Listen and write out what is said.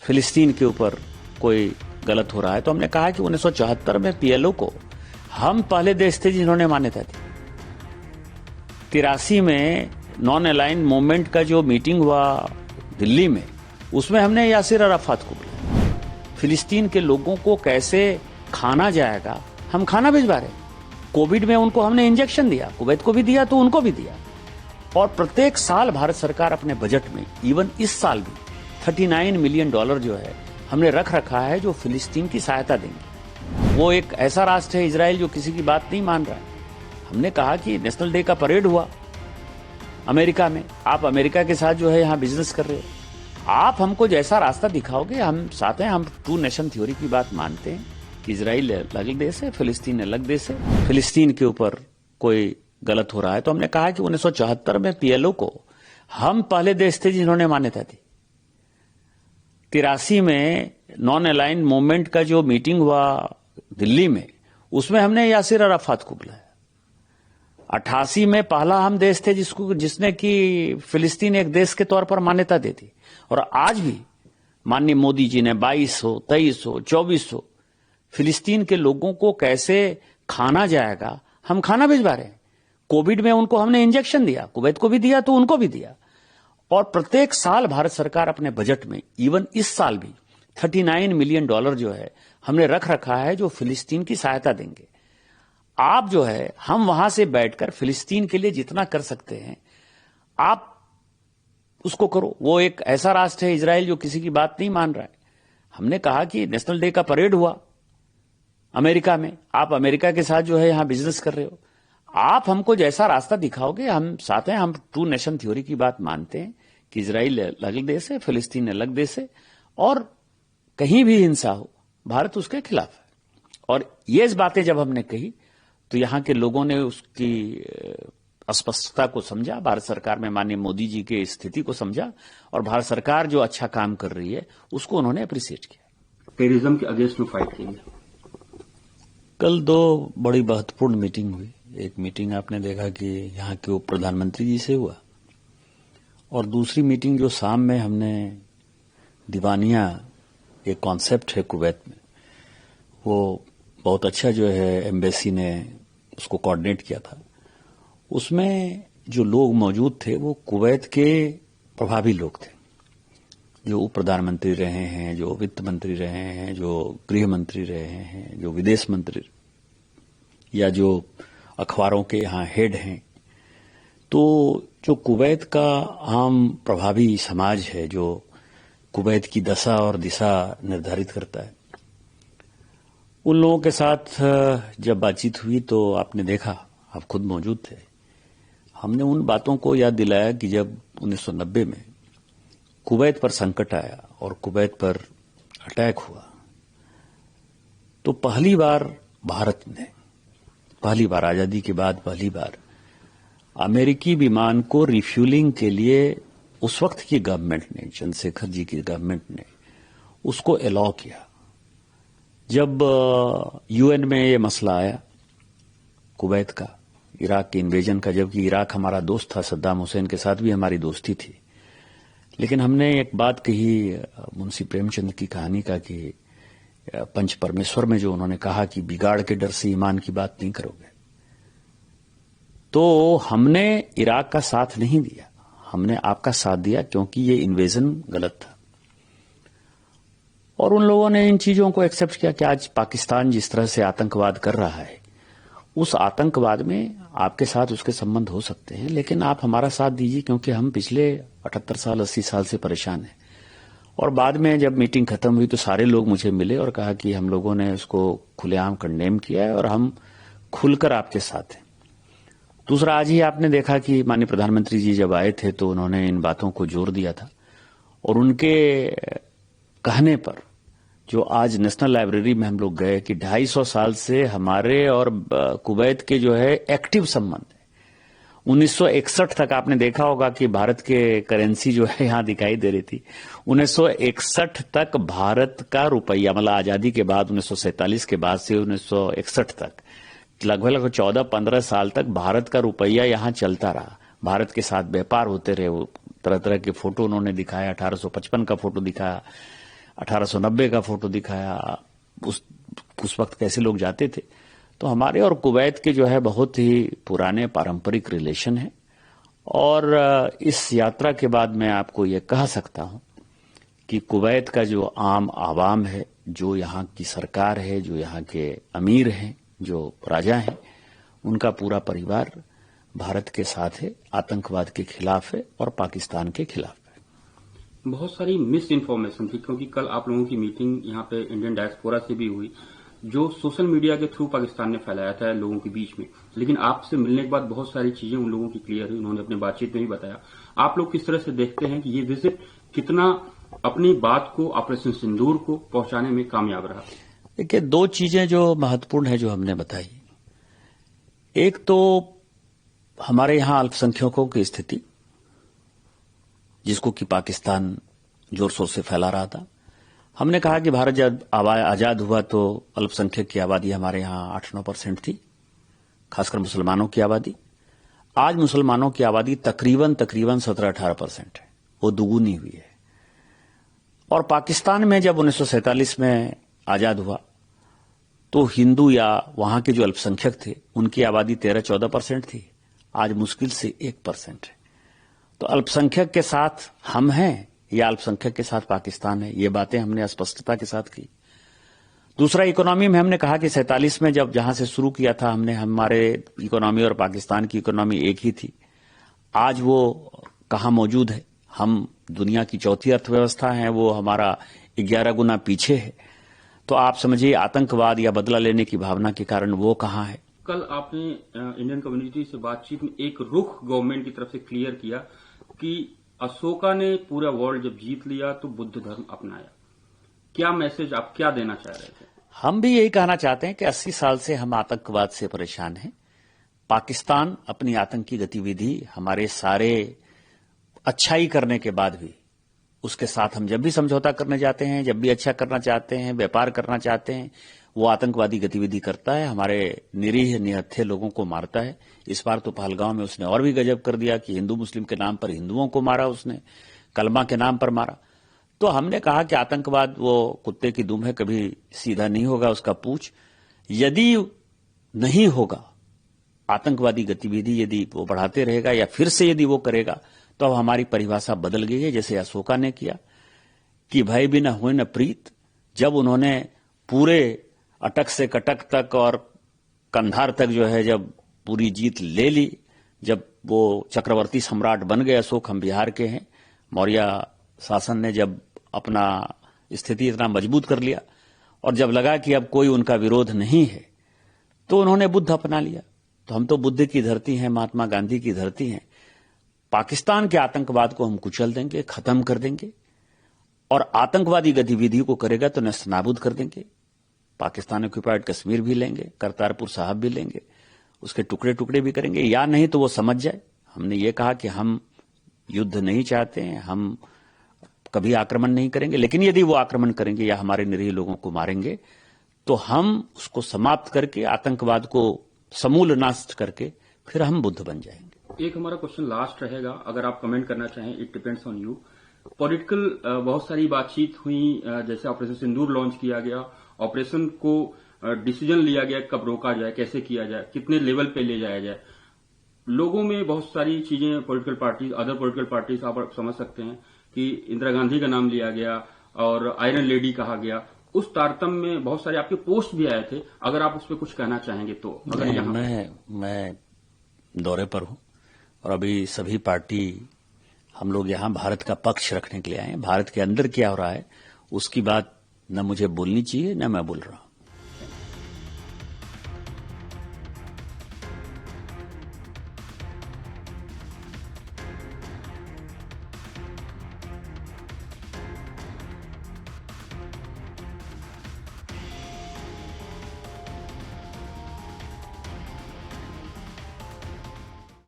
फिलिस्तीन के ऊपर कोई गलत हो रहा है तो हमने कहा कि 1974 में पीएलओ को हम पहले देश थे जिन्होंने मान्यता दी। 83 में नॉन अलाइन मूवमेंट का जो मीटिंग हुआ दिल्ली में, उसमें हमने यासिर अराफात को बुलाया। फिलिस्तीन के लोगों को कैसे खाना जाएगा, हम खाना भिजवा रहे। कोविड में उनको हमने इंजेक्शन दिया, कुवैत को भी दिया तो उनको भी दिया। और प्रत्येक साल भारत सरकार अपने बजट में, इवन इस साल भी 39 मिलियन डॉलर जो है हमने रख रखा है जो फिलिस्तीन की सहायता देंगे। वो एक ऐसा राष्ट्र है इजराइल जो किसी की बात नहीं मान रहा है। हमने कहा कि नेशनल डे का परेड हुआ अमेरिका में, आप अमेरिका के साथ जो है यहां बिजनेस कर रहे हो, आप हमको जैसा रास्ता दिखाओगे हम साथ हैं। हम टू नेशन थ्योरी की बात मानते हैं कि इजराइल अलग देश है, फिलिस्तीन अलग देश है। फिलिस्तीन के ऊपर कोई गलत हो रहा है तो हमने कहा कि 1974 में पीएलओ को हम पहले देश थे जिन्होंने मान्यता दी। 83 में नॉन अलाइन मूवमेंट का जो मीटिंग हुआ दिल्ली में, उसमें हमने यासिर अराफात को बुलाया। 88 में पहला हम देश थे जिसने कि फिलिस्तीन एक देश के तौर पर मान्यता दे दी। और आज भी माननीय मोदी जी ने 2200, 2300, 2400 फिलिस्तीन के लोगों को कैसे खाना जाएगा, हम खाना भिजवा रहे हैं। कोविड में उनको हमने इंजेक्शन दिया, कुवैत को भी दिया तो उनको भी दिया। और प्रत्येक साल भारत सरकार अपने बजट में, इवन इस साल भी 39 मिलियन डॉलर जो है हमने रख रखा है जो फिलिस्तीन की सहायता देंगे। आप जो है, हम वहां से बैठकर फिलिस्तीन के लिए जितना कर सकते हैं आप उसको करो। वो एक ऐसा राष्ट्र है इजराइल जो किसी की बात नहीं मान रहा है। हमने कहा कि नेशनल डे का परेड हुआ अमेरिका में, आप अमेरिका के साथ जो है यहां बिजनेस कर रहे हो, आप हमको जैसा रास्ता दिखाओगे हम साथ हैं। हम टू नेशन थ्योरी की बात मानते हैं कि इजराइल अलग देश है, फिलिस्तीन अलग देश है, और कहीं भी हिंसा हो भारत उसके खिलाफ है। और ये बातें जब हमने कही तो यहां के लोगों ने उसकी अस्पष्टता को समझा, भारत सरकार में माननीय मोदी जी की स्थिति को समझा, और भारत सरकार जो अच्छा काम कर रही है उसको उन्होंने अप्रिशिएट किया। टेररिज्म के अगेंस्ट में फाइट की। कल दो बड़ी महत्वपूर्ण मीटिंग हुई। एक मीटिंग आपने देखा कि यहाँ के उप प्रधानमंत्री जी से हुआ, और दूसरी मीटिंग जो शाम में हमने दीवानिया एक कॉन्सेप्ट है कुवैत में, वो बहुत अच्छा जो है एम्बेसी ने उसको कोऑर्डिनेट किया था। उसमें जो लोग मौजूद थे वो कुवैत के प्रभावी लोग थे, जो उप प्रधानमंत्री रहे हैं, जो वित्त मंत्री रहे हैं, जो गृह मंत्री रहे हैं, जो विदेश मंत्री, या जो अखबारों के यहाँ हेड हैं। तो जो कुवैत का आम प्रभावी समाज है, जो कुवैत की दशा और दिशा निर्धारित करता है, उन लोगों के साथ जब बातचीत हुई तो आपने देखा, आप खुद मौजूद थे, हमने उन बातों को याद दिलाया कि जब 1990 में कुवैत पर संकट आया और कुवैत पर अटैक हुआ, तो पहली बार भारत ने, पहली बार आजादी के बाद पहली बार अमेरिकी विमान को रिफ्यूलिंग के लिए उस वक्त की गवर्नमेंट ने, चंद्रशेखर जी की गवर्नमेंट ने उसको अलाउ किया। जब यूएन में ये मसला आया कुवैत का, इराक के इन्वेजन का, जबकि इराक हमारा दोस्त था, सद्दाम हुसैन के साथ भी हमारी दोस्ती थी, लेकिन हमने एक बात कही मुंशी प्रेमचंद की कहानी का कि पंच परमेश्वर में जो उन्होंने कहा कि बिगाड़ के डर से ईमान की बात नहीं करोगे। तो हमने इराक का साथ नहीं दिया, हमने आपका साथ दिया क्योंकि ये इन्वेजन गलत था। और उन लोगों ने इन चीजों को एक्सेप्ट किया कि आज पाकिस्तान जिस तरह से आतंकवाद कर रहा है, उस आतंकवाद में आपके साथ उसके संबंध हो सकते हैं, लेकिन आप हमारा साथ दीजिए क्योंकि हम पिछले 78 साल 80 साल से परेशान हैं। और बाद में जब मीटिंग खत्म हुई तो सारे लोग मुझे मिले और कहा कि हम लोगों ने उसको खुलेआम कंडेम किया है और हम खुलकर आपके साथ हैं। दूसरा, आज ही आपने देखा कि माननीय प्रधानमंत्री जी जब आए थे तो उन्होंने इन बातों को जोर दिया था, और उनके कहने पर जो आज नेशनल लाइब्रेरी में हम लोग गए कि 250 साल से हमारे और कुवैत के जो है एक्टिव संबंध है। 1961 तक आपने देखा होगा कि भारत के करेंसी जो है यहां दिखाई दे रही थी। 1961 तक भारत का रुपया, मतलब आजादी के बाद 1947 के बाद से 1961 तक लगभग 14-15 साल तक भारत का रुपया यहां चलता रहा। भारत के साथ व्यापार होते रहे, तरह तरह के फोटो उन्होंने दिखाया, 1855 का फोटो दिखाया, 1890 का फोटो दिखाया, उस वक्त कैसे लोग जाते थे। तो हमारे और कुवैत के जो है बहुत ही पुराने पारंपरिक रिलेशन है। और इस यात्रा के बाद मैं आपको ये कह सकता हूं कि कुवैत का जो आम आवाम है, जो यहाँ की सरकार है, जो यहाँ के अमीर हैं, जो राजा हैं, उनका पूरा परिवार भारत के साथ है, आतंकवाद के खिलाफ है और पाकिस्तान के खिलाफ है। बहुत सारी मिस इन्फॉर्मेशन थी, क्योंकि कल आप लोगों की मीटिंग यहाँ पे इंडियन डायस्पोरा से भी हुई, जो सोशल मीडिया के थ्रू पाकिस्तान ने फैलाया था लोगों के बीच में। लेकिन आपसे मिलने के बाद बहुत सारी चीजें उन लोगों की क्लियर हुई, उन्होंने अपनी बातचीत में भी बताया। आप लोग किस तरह से देखते हैं कि ये विजिट कितना अपनी बात को, ऑपरेशन सिंदूर को पहुंचाने में कामयाब रहा? देखिए, दो चीजें जो महत्वपूर्ण है जो हमने बताई। एक तो हमारे यहां अल्पसंख्यकों की स्थिति, जिसको कि पाकिस्तान जोर शोर से फैला रहा था। हमने कहा कि भारत जब आजाद हुआ तो अल्पसंख्यक की आबादी हमारे यहां 8-9% थी, खासकर मुसलमानों की आबादी। आज मुसलमानों की आबादी तकरीबन 17-18% है, वो दुगुनी हुई है। और पाकिस्तान में जब 1947 में आजाद हुआ तो हिंदू या वहां के जो अल्पसंख्यक थे उनकी आबादी 13-14% थी, आज मुश्किल से 1% है। तो अल्पसंख्यक के साथ हम हैं या अल्पसंख्यक के साथ पाकिस्तान है, ये बातें हमने स्पष्टता के साथ की। दूसरा, इकोनॉमी में हमने कहा कि 47 में जहां से शुरू किया था हमने, हमारे इकोनॉमी और पाकिस्तान की इकोनॉमी एक ही थी। आज वो कहां मौजूद है? हम दुनिया की चौथी अर्थव्यवस्था है, वो हमारा 11 गुना पीछे है। तो आप समझिए, आतंकवाद या बदला लेने की भावना के कारण वो कहां है। कल आपने इंडियन कम्युनिटी से बातचीत में एक रुख गवर्नमेंट की तरफ से क्लियर किया कि अशोका ने पूरा वर्ल्ड जब जीत लिया तो बुद्ध धर्म अपनाया। क्या मैसेज आप क्या देना चाह रहे थे? हम भी यही कहना चाहते हैं कि 80 साल से हम आतंकवाद से परेशान हैं। पाकिस्तान अपनी आतंकी गतिविधि हमारे सारे अच्छाई करने के बाद भी, उसके साथ हम जब भी समझौता करने जाते हैं, जब भी अच्छा करना चाहते हैं, व्यापार करना चाहते हैं, वो आतंकवादी गतिविधि करता है, हमारे निरीह निहत्थे लोगों को मारता है। इस बार तो पहलगांव में उसने और भी गजब कर दिया कि हिंदू मुस्लिम के नाम पर हिंदुओं को मारा, उसने कलमा के नाम पर मारा। तो हमने कहा कि आतंकवाद वो कुत्ते की दुम है, कभी सीधा नहीं होगा उसका पूंछ। यदि नहीं होगा आतंकवादी गतिविधि, यदि वो बढ़ाते रहेगा या फिर से यदि वो करेगा, तो अब हमारी परिभाषा बदल गई है, जैसे अशोका ने किया कि भय भी न होए न प्रीत। जब उन्होंने पूरे अटक से कटक तक और कंधार तक जो है जब पूरी जीत ले ली, जब वो चक्रवर्ती सम्राट बन गए अशोक, हम बिहार के हैं, मौर्य शासन ने जब अपना स्थिति इतना मजबूत कर लिया और जब लगा कि अब कोई उनका विरोध नहीं है, तो उन्होंने बुद्ध अपना लिया। तो हम तो बुद्ध की धरती हैं, महात्मा गांधी की धरती हैं। पाकिस्तान के आतंकवाद को हम कुचल देंगे, खत्म कर देंगे, और आतंकवादी गतिविधि को करेगा तो नस्तनाबूद कर देंगे। पाकिस्तान ऑक्युपाइड कश्मीर भी लेंगे, करतारपुर साहब भी लेंगे, उसके टुकड़े टुकड़े भी करेंगे, या नहीं तो वो समझ जाए। हमने ये कहा कि हम युद्ध नहीं चाहते हैं, हम कभी आक्रमण नहीं करेंगे, लेकिन यदि वो आक्रमण करेंगे या हमारे निरीह लोगों को मारेंगे तो हम उसको समाप्त करके, आतंकवाद को समूल नष्ट करके फिर हम बुद्ध बन जाएंगे। एक हमारा क्वेश्चन लास्ट रहेगा, अगर आप कमेंट करना चाहें, it depends on you. Political बहुत सारी बातचीत हुई, जैसे ऑपरेशन सिंदूर लॉन्च किया गया, ऑपरेशन को डिसीजन लिया गया कब रोका जाए, कैसे किया जाए, कितने लेवल पे ले जाया जाए। लोगों में बहुत सारी चीजें, political parties, other political parties, आप समझ सकते हैं कि इंदिरा गांधी का नाम लिया गया और आयरन लेडी कहा गया। उस तारतम्य में बहुत सारे आपके पोस्ट भी आए थे, अगर आप उस पर कुछ कहना चाहेंगे तो। अगर मैं दौरे पर हूं और अभी सभी पार्टी, हम लोग यहां भारत का पक्ष रखने के लिए आए हैं। भारत के अंदर क्या हो रहा है उसकी बात न मुझे बोलनी चाहिए, न मैं बोल रहा हूं।